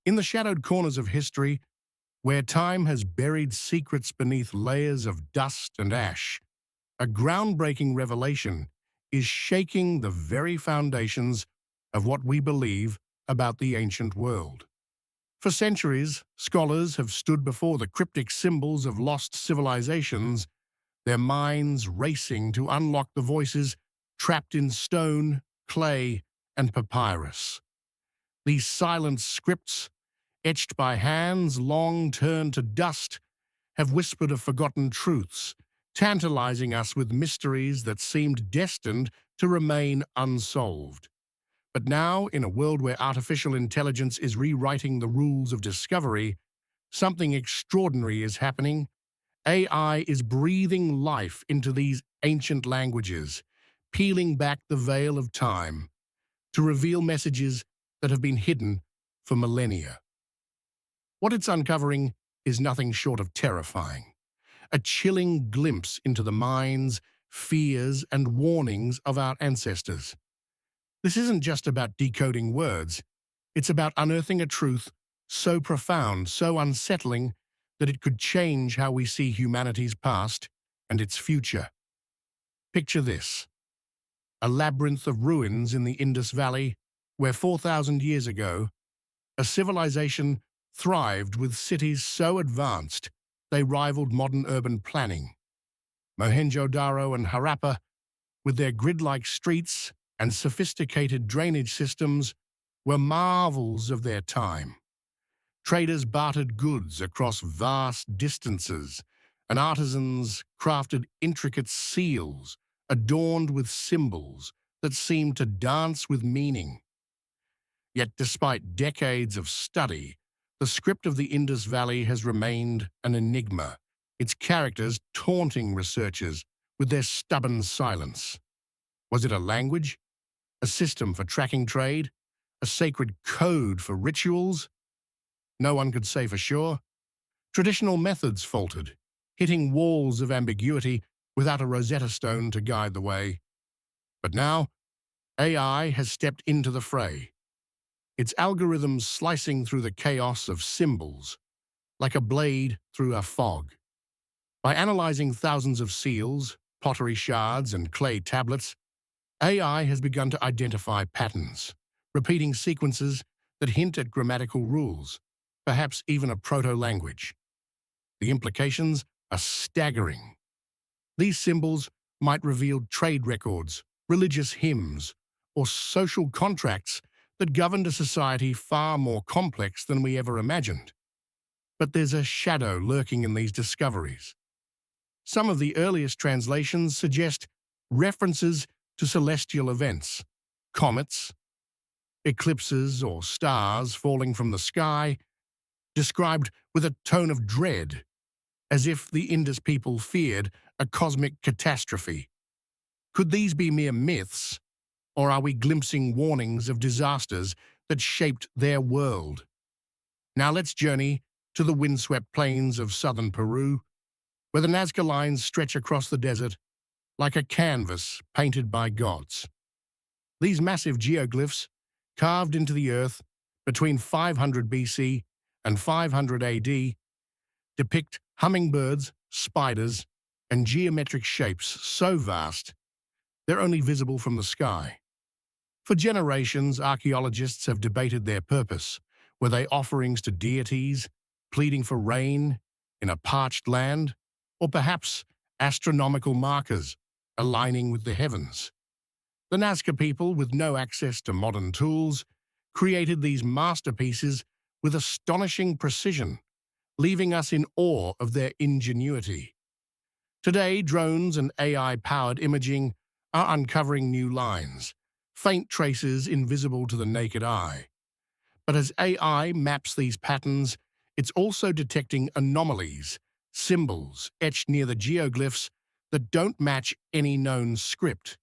In the shadowed corners of history, where time has buried secrets beneath layers of dust and ash, a groundbreaking revelation is shaking the very foundations of what we believe about the ancient world. For centuries, scholars have stood before the cryptic symbols of lost civilizations, their minds racing to unlock the voices trapped in stone, clay, and papyrus. These silent scripts, etched by hands long turned to dust, have whispered of forgotten truths, tantalizing us with mysteries that seemed destined to remain unsolved. But now, in a world where artificial intelligence is rewriting the rules of discovery, something extraordinary is happening. AI is breathing life into these ancient languages, peeling back the veil of time to reveal messages that have been hidden for millennia. What it's uncovering is nothing short of terrifying, a chilling glimpse into the minds, fears, and warnings of our ancestors. This isn't just about decoding words, it's about unearthing a truth so profound, so unsettling, that it could change how we see humanity's past and its future. Picture this: a labyrinth of ruins in the Indus Valley, where 4,000 years ago, a civilization thrived with cities so advanced they rivaled modern urban planning. Mohenjo-daro and Harappa, with their grid-like streets and sophisticated drainage systems, were marvels of their time. Traders bartered goods across vast distances, and artisans crafted intricate seals adorned with symbols that seemed to dance with meaning. Yet despite decades of study, the script of the Indus Valley has remained an enigma, its characters taunting researchers with their stubborn silence. Was it a language? A system for tracking trade? A sacred code for rituals? No one could say for sure. Traditional methods faltered, hitting walls of ambiguity without a Rosetta Stone to guide the way. But now, AI has stepped into the fray, its algorithms slicing through the chaos of symbols, like a blade through a fog. By analyzing thousands of seals, pottery shards, and clay tablets, AI has begun to identify patterns, repeating sequences that hint at grammatical rules, perhaps even a proto-language. The implications are staggering. These symbols might reveal trade records, religious hymns, or social contracts that governed a society far more complex than we ever imagined. But there's a shadow lurking in these discoveries. Some of the earliest translations suggest references to celestial events, comets, eclipses, or stars falling from the sky, described with a tone of dread, as if the Indus people feared a cosmic catastrophe. Could these be mere myths, or are we glimpsing warnings of disasters that shaped their world? Now let's journey to the windswept plains of southern Peru, where the Nazca lines stretch across the desert like a canvas painted by gods. These massive geoglyphs, carved into the earth between 500 BC and 500 AD, depict hummingbirds, spiders, and geometric shapes so vast they're only visible from the sky. For generations, archaeologists have debated their purpose. Were they offerings to deities, pleading for rain in a parched land, or perhaps astronomical markers aligning with the heavens? The Nazca people, with no access to modern tools, created these masterpieces with astonishing precision, leaving us in awe of their ingenuity. Today, drones and AI-powered imaging are uncovering new lines, faint traces invisible to the naked eye. But as AI maps these patterns, it's also detecting anomalies, symbols etched near the geoglyphs that don't match any known script.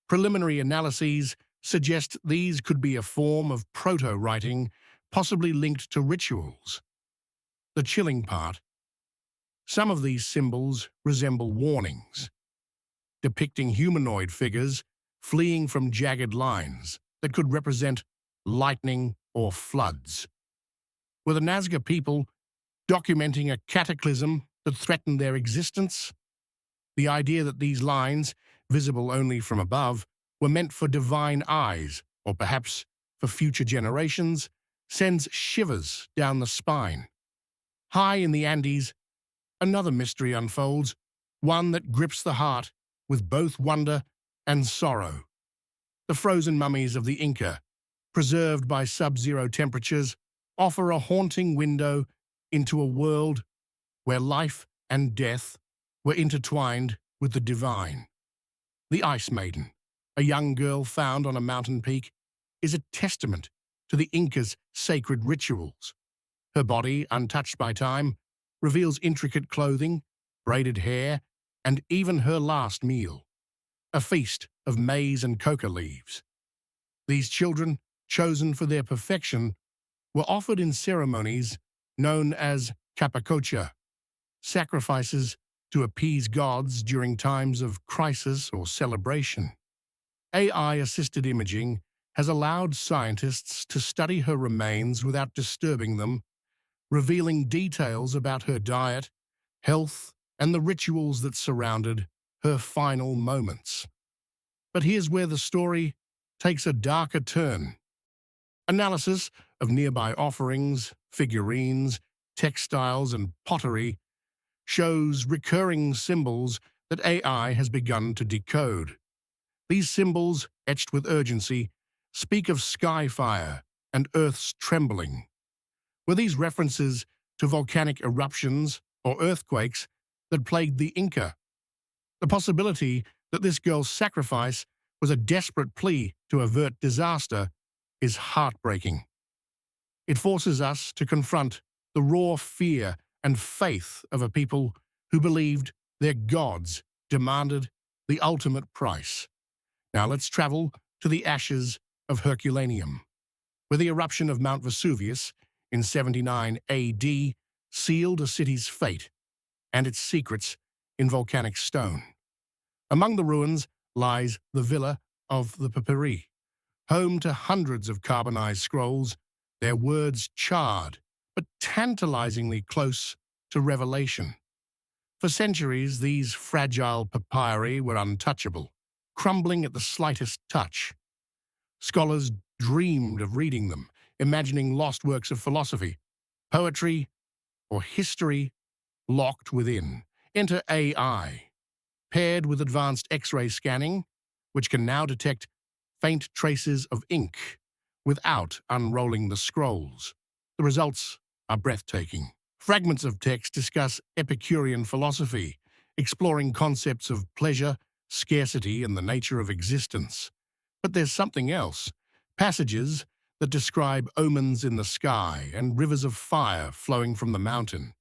Preliminary analyses suggest these could be a form of proto-writing, possibly linked to rituals. The chilling part: some of these symbols resemble warnings, depicting humanoid figures fleeing from jagged lines that could represent lightning or floods. Were the Nazca people documenting a cataclysm that threatened their existence? The idea that these lines, visible only from above, were meant for divine eyes, or perhaps for future generations, sends shivers down the spine. High in the Andes, another mystery unfolds, one that grips the heart with both wonder and sorrow. The frozen mummies of the Inca, preserved by sub-zero temperatures, offer a haunting window into a world where life and death were intertwined with the divine. The Ice Maiden, a young girl found on a mountain peak, is a testament to the Incas' sacred rituals. Her body, untouched by time, reveals intricate clothing, braided hair, and even her last meal, a feast of maize and coca leaves. These children, chosen for their perfection, were offered in ceremonies known as capacocha, sacrifices to appease gods during times of crisis or celebration. AI-assisted imaging has allowed scientists to study her remains without disturbing them, revealing details about her diet, health, and the rituals that surrounded her final moments. But here's where the story takes a darker turn. Analysis of nearby offerings, figurines, textiles, and pottery shows recurring symbols that AI has begun to decode. These symbols, etched with urgency, speak of sky fire and Earth's trembling. Were these references to volcanic eruptions or earthquakes that plagued the Inca? The possibility that this girl's sacrifice was a desperate plea to avert disaster is heartbreaking. It forces us to confront the raw fear and faith of a people who believed their gods demanded the ultimate price. Now let's travel to the ashes of Herculaneum, where the eruption of Mount Vesuvius in 79 AD sealed a city's fate and its secrets in volcanic stone. Among the ruins lies the Villa of the Papyri, home to hundreds of carbonized scrolls, their words charred but tantalizingly close to revelation. For centuries, these fragile papyri were untouchable, crumbling at the slightest touch. Scholars dreamed of reading them, imagining lost works of philosophy, poetry, or history locked within. Enter AI, paired with advanced X-ray scanning, which can now detect faint traces of ink without unrolling the scrolls. The results are breathtaking. Fragments of text discuss Epicurean philosophy, exploring concepts of pleasure, scarcity, and the nature of existence. But there's something else. Passages that describe omens in the sky and rivers of fire flowing from the mountain.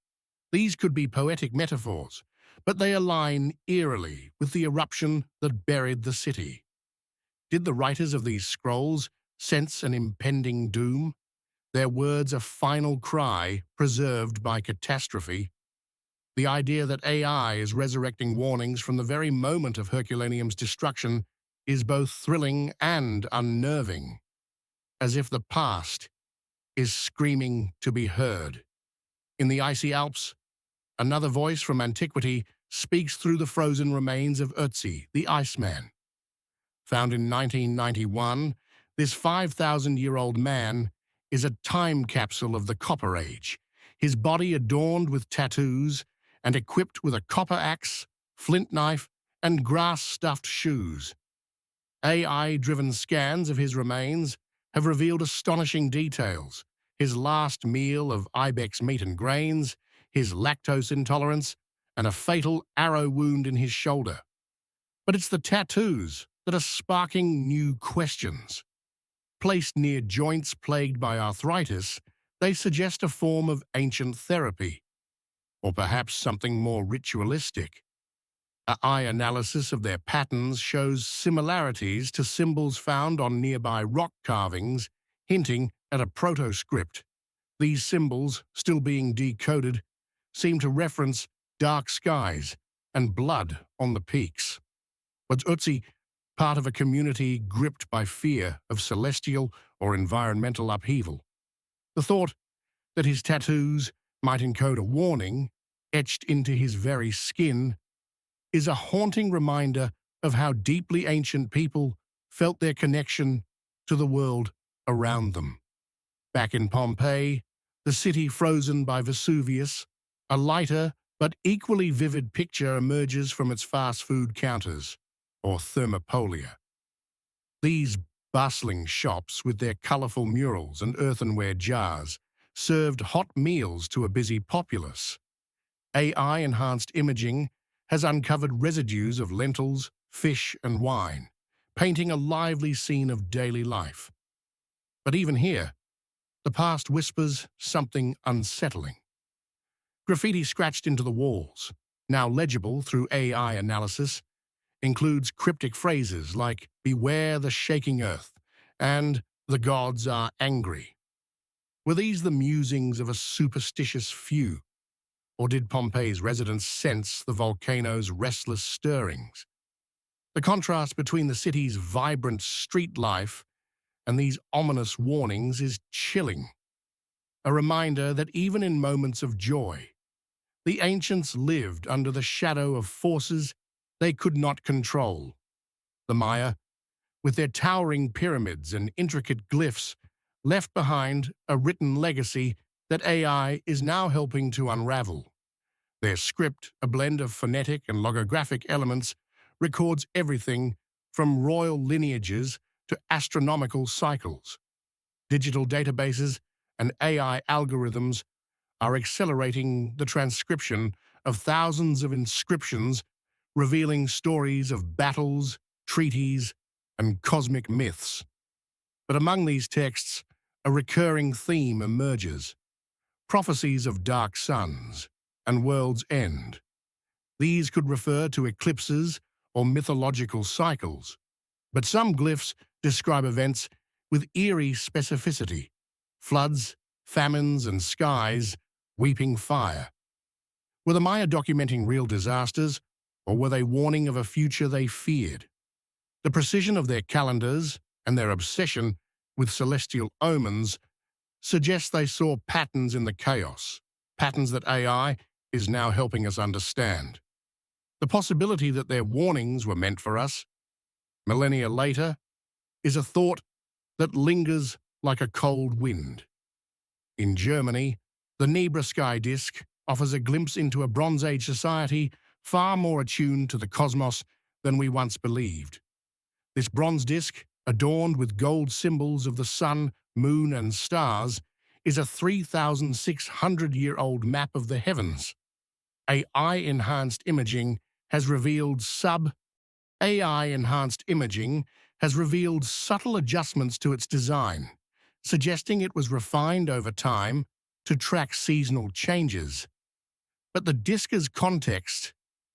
These could be poetic metaphors, but they align eerily with the eruption that buried the city. Did the writers of these scrolls sense an impending doom? Their words a final cry preserved by catastrophe. The idea that AI is resurrecting warnings from the very moment of Herculaneum's destruction is both thrilling and unnerving, as if the past is screaming to be heard. In the icy Alps, another voice from antiquity speaks through the frozen remains of Ötzi, the Iceman. Found in 1991, this 5,000-year-old man is a time capsule of the Copper Age, his body adorned with tattoos and equipped with a copper axe, flint knife, and grass-stuffed shoes. AI-driven scans of his remains have revealed astonishing details: his last meal of ibex meat and grains, his lactose intolerance, and a fatal arrow wound in his shoulder. But it's the tattoos that are sparking new questions. Placed near joints plagued by arthritis, they suggest a form of ancient therapy, or perhaps something more ritualistic. Eye analysis of their patterns shows similarities to symbols found on nearby rock carvings, hinting at a proto-script. These symbols, still being decoded, seem to reference dark skies and blood on the peaks. Was Ötzi part of a community gripped by fear of celestial or environmental upheaval? The thought that his tattoos might encode a warning etched into his very skin is a haunting reminder of how deeply ancient people felt their connection to the world around them. Back in Pompeii, the city frozen by Vesuvius, a lighter but equally vivid picture emerges from its fast food counters, or thermopolia. These bustling shops, with their colourful murals and earthenware jars, served hot meals to a busy populace. AI-enhanced imaging has uncovered residues of lentils, fish and wine, painting a lively scene of daily life. But even here, the past whispers something unsettling. Graffiti scratched into the walls, now legible through AI analysis, includes cryptic phrases like "Beware the shaking earth" and "The gods are angry." Were these the musings of a superstitious few, or did Pompeii's residents sense the volcano's restless stirrings? The contrast between the city's vibrant street life and these ominous warnings is chilling, a reminder that even in moments of joy, the ancients lived under the shadow of forces they could not control. The Maya, with their towering pyramids and intricate glyphs, left behind a written legacy that AI is now helping to unravel. Their script, a blend of phonetic and logographic elements, records everything from royal lineages to astronomical cycles. Digital databases and AI algorithms are accelerating the transcription of thousands of inscriptions, revealing stories of battles, treaties, and cosmic myths. But among these texts, a recurring theme emerges: prophecies of dark suns and world's end. These could refer to eclipses or mythological cycles, but some glyphs describe events with eerie specificity: floods, famines, and skies weeping fire. Were the Maya documenting real disasters, or were they warning of a future they feared? The precision of their calendars and their obsession with celestial omens suggests they saw patterns in the chaos, patterns that AI is now helping us understand. The possibility that their warnings were meant for us, millennia later, is a thought that lingers like a cold wind. In Germany, the Nebra sky disk offers a glimpse into a Bronze Age society far more attuned to the cosmos than we once believed. This bronze disk, adorned with gold symbols of the sun, moon, and stars, is a 3,600-year-old map of the heavens. AI-enhanced imaging has revealed subtle adjustments to its design, suggesting it was refined over time to track seasonal changes. But the disk's context,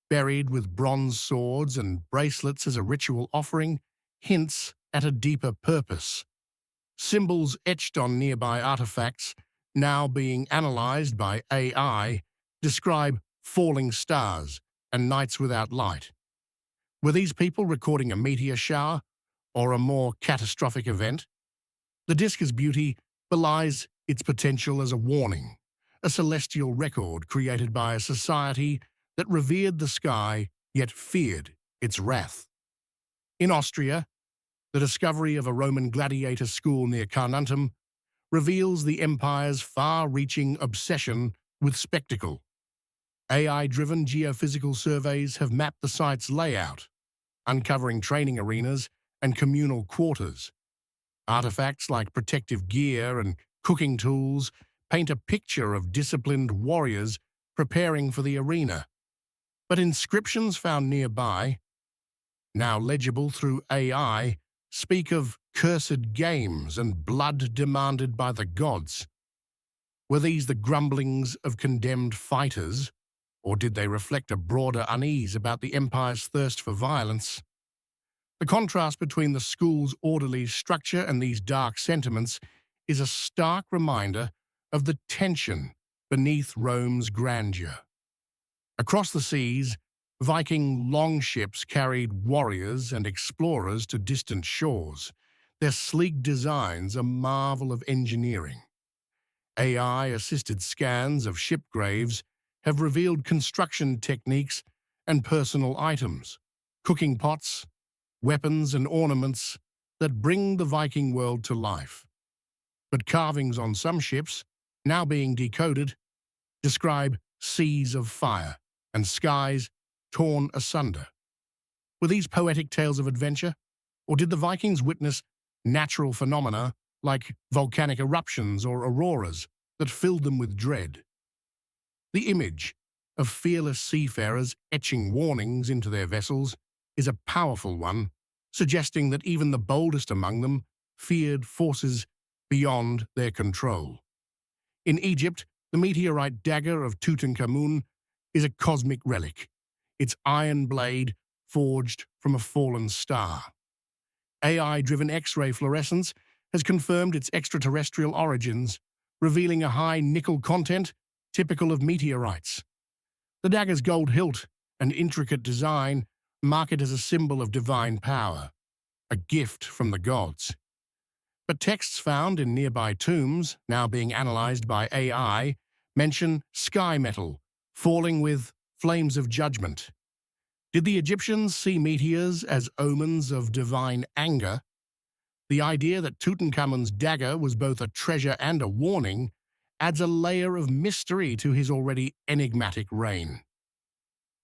buried with bronze swords and bracelets as a ritual offering, hints at a deeper purpose. Symbols etched on nearby artifacts, now being analyzed by AI, describe falling stars and nights without light. Were these people recording a meteor shower or a more catastrophic event? The disk's beauty belies its potential as a warning, a celestial record created by a society that revered the sky yet feared its wrath. In Austria, the discovery of a Roman gladiator school near Carnuntum reveals the empire's far-reaching obsession with spectacle. AI-driven geophysical surveys have mapped the site's layout, uncovering training arenas and communal quarters. Artifacts like protective gear and cooking tools paint a picture of disciplined warriors preparing for the arena. But inscriptions found nearby, now legible through AI, speak of cursed games and blood demanded by the gods. Were these the grumblings of condemned fighters, or did they reflect a broader unease about the empire's thirst for violence? The contrast between the school's orderly structure and these dark sentiments is a stark reminder of the tension beneath Rome's grandeur. Across the seas, Viking longships carried warriors and explorers to distant shores, their sleek designs a marvel of engineering. AI-assisted scans of ship graves have revealed construction techniques and personal items, cooking pots, weapons and ornaments that bring the Viking world to life. But carvings on some ships, now being decoded, describe seas of fire and skies torn asunder. Were these poetic tales of adventure, or did the Vikings witness natural phenomena like volcanic eruptions or auroras that filled them with dread? The image of fearless seafarers etching warnings into their vessels is a powerful one, suggesting that even the boldest among them feared forces beyond their control. In Egypt, the meteorite dagger of Tutankhamun is a cosmic relic, its iron blade forged from a fallen star. AI-driven X-ray fluorescence has confirmed its extraterrestrial origins, revealing a high nickel content typical of meteorites. The dagger's gold hilt and intricate design mark it as a symbol of divine power, a gift from the gods. But texts found in nearby tombs, now being analyzed by AI, mention sky metal, falling with flames of judgment. Did the Egyptians see meteors as omens of divine anger? The idea that Tutankhamun's dagger was both a treasure and a warning adds a layer of mystery to his already enigmatic reign.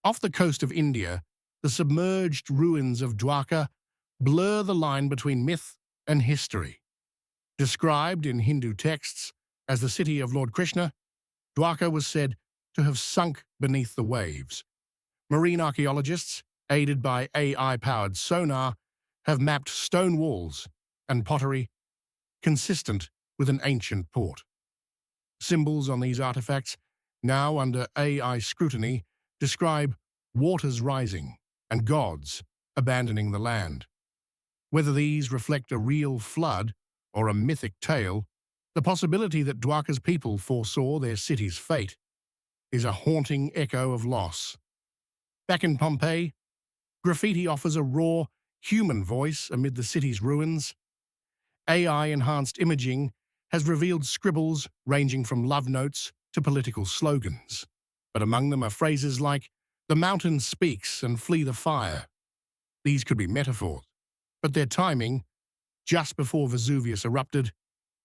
Off the coast of India, the submerged ruins of Dwarka blur the line between myth and history. Described in Hindu texts as the city of Lord Krishna, Dwarka was said to have sunk beneath the waves. Marine archaeologists, aided by AI-powered sonar, have mapped stone walls and pottery consistent with an ancient port. Symbols on these artifacts, now under AI scrutiny, describe waters rising and gods abandoning the land. Whether these reflect a real flood or a mythic tale, the possibility that Dwarka's people foresaw their city's fate is a haunting echo of loss. Back in Pompeii, graffiti offers a raw, human voice amid the city's ruins. AI-enhanced imaging has revealed scribbles ranging from love notes to political slogans. But among them are phrases like, "The mountain speaks and flee the fire." These could be metaphors, but their timing, just before Vesuvius erupted,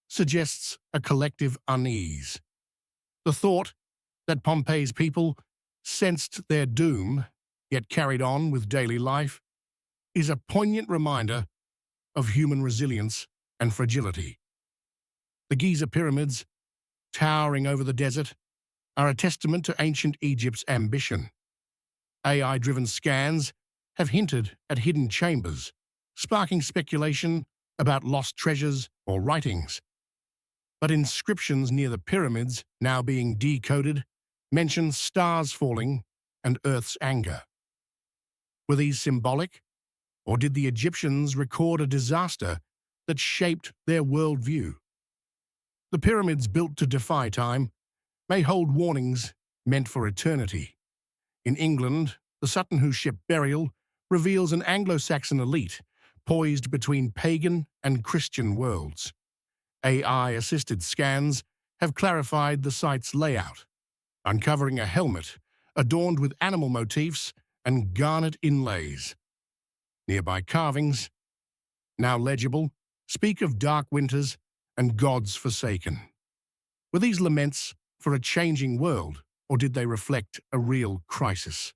suggests a collective unease. The thought that Pompeii's people sensed their doom, yet carried on with daily life, is a poignant reminder of human resilience and fragility. The Giza pyramids, towering over the desert, are a testament to ancient Egypt's ambition. AI-driven scans have hinted at hidden chambers, sparking speculation about lost treasures or writings. But inscriptions near the pyramids, now being decoded, mention stars falling and Earth's anger. Were these symbolic, or did the Egyptians record a disaster that shaped their worldview? The pyramids built to defy time may hold warnings meant for eternity. In England, the Sutton Hoo ship burial reveals an Anglo-Saxon elite poised between pagan and Christian worlds. AI-assisted scans have clarified the site's layout, uncovering a helmet adorned with animal motifs and garnet inlays. Nearby carvings, now legible, speak of dark winters and gods forsaken. Were these laments for a changing world, or did they reflect a real crisis?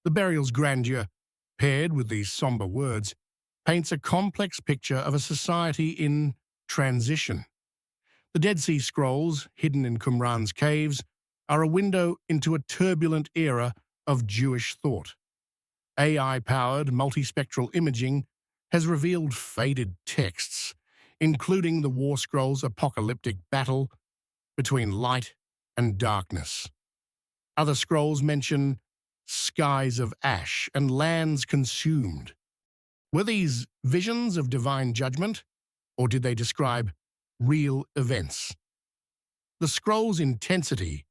The burial's grandeur, paired with these somber words, paints a complex picture of a society in transition. The Dead Sea Scrolls, hidden in Qumran's caves, are a window into a turbulent era of Jewish thought. AI-powered multispectral imaging has revealed faded texts, including the War Scrolls' apocalyptic battle between light and darkness. Other scrolls mention skies of ash and lands consumed. Were these visions of divine judgment, or did they describe real events? The scroll's intensity,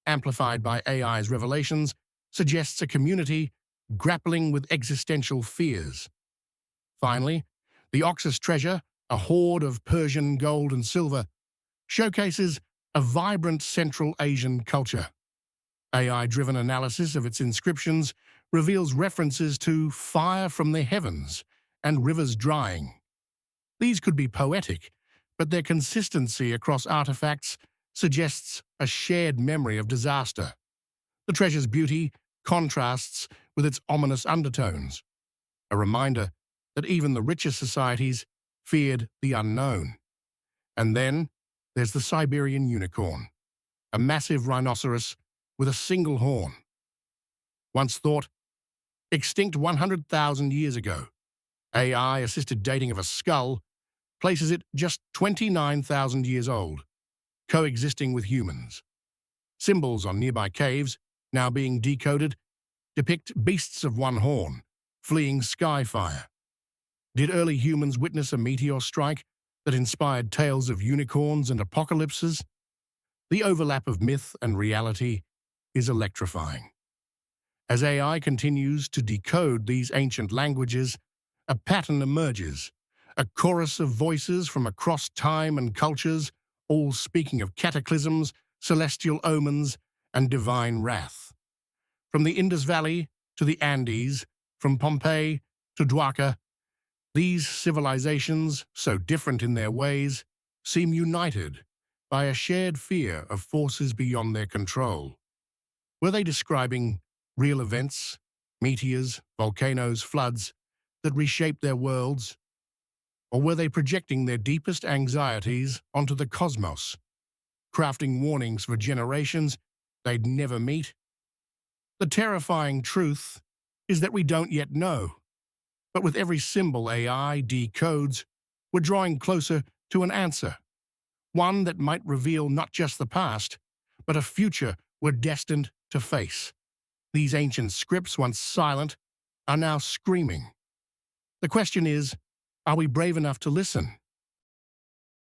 amplified by AI's revelations, suggests a community grappling with existential fears. Finally, the Oxus treasure, a hoard of Persian gold and silver, showcases a vibrant Central Asian culture. AI-driven analysis of its inscriptions reveals references to fire from the heavens and rivers drying. These could be poetic, but their consistency across artifacts suggests a shared memory of disaster. The treasure's beauty contrasts with its ominous undertones, a reminder that even the richest societies feared the unknown. And then there's the Siberian unicorn, a massive rhinoceros with a single horn. Once thought extinct 100,000 years ago, AI-assisted dating of a skull places it just 29,000 years old, coexisting with humans. Symbols on nearby caves, now being decoded, depict beasts of one horn, fleeing skyfire. Did early humans witness a meteor strike that inspired tales of unicorns and apocalypses? The overlap of myth and reality is electrifying. As AI continues to decode these ancient languages, a pattern emerges, a chorus of voices from across time and cultures, all speaking of cataclysms, celestial omens, and divine wrath. From the Indus Valley to the Andes, from Pompeii to Dwarka, these civilizations, so different in their ways, seem united by a shared fear of forces beyond their control. Were they describing real events, meteors, volcanoes, floods, that reshaped their worlds? Or were they projecting their deepest anxieties onto the cosmos, crafting warnings for generations they'd never meet? The terrifying truth is that we don't yet know. But with every symbol AI decodes, we're drawing closer to an answer, one that might reveal not just the past, but a future we're destined to face. These ancient scripts, once silent, are now screaming. The question is, are we brave enough to listen?